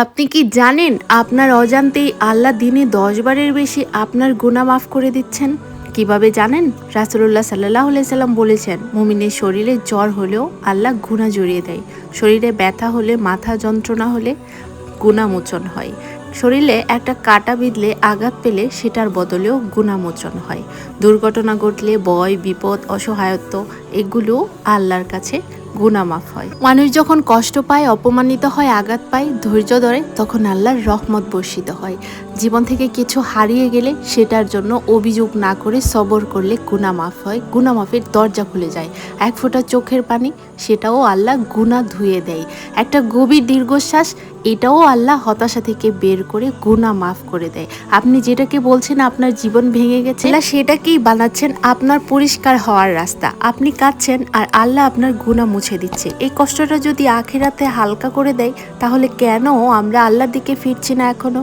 আপনি কি জানেন আপনার অজান্তেই আল্লাহ দিনে 10 বারের বেশি আপনার গুনাহ মাফ করে দিচ্ছেন? কিভাবে জানেন? রাসূলুল্লাহ সাল্লাল্লাহু আলাইহি সাল্লাম বলেছেন, মুমিনের শরীরে জ্বর হলেও আল্লাহ গুনাহ জড়িয়ে দেয়। শরীরে ব্যথা হলে, মাথা যন্ত্রণা হলে গুনাহমোচন হয়। শরীরে একটা কাঁটা বিঁধলে, আঘাত পেলে সেটার বদলেও গুনাহমোচন হয়। দুর্ঘটনা ঘটলে ভয়, বিপদ, অসহায়ত্ব এগুলো আল্লাহর কাছে গুনাহ মাফ হয়। মানুষ যখন কষ্ট পায়, অপমানিত হয়, আঘাত পায়, ধৈর্য ধরে, তখন আল্লাহর রহমত বর্ষিত হয়। জীবন থেকে কিছু হারিয়ে গেলে সেটার জন্য অভিযোগ না করে সবর করলে গুনাহ মাফ হয়, গুনাহ মাফের দরজা খুলে যায়। এক ফোঁটা চোখের পানি, সেটাও আল্লাহ গুনাহ ধুয়ে দেয়। একটা গভীর দীর্ঘশ্বাস, এটাও আল্লাহ হতাশা থেকে বের করে গুনাহ মাফ করে দেয়। আপনি যেটাকে বলছেন আপনার জীবন ভেঙে গেছে, আল্লাহ সেটাকেই বানাচ্ছেন আপনার পরিষ্কার হওয়ার রাস্তা। আপনি কাঁদছেন আর আল্লাহ আপনার গুনাহ মুছে দিচ্ছে। এই কষ্টটা যদি আখিরাতে হালকা করে দেয়, তাহলে কেন আমরা আল্লাহর দিকে ফিরছি না এখনো?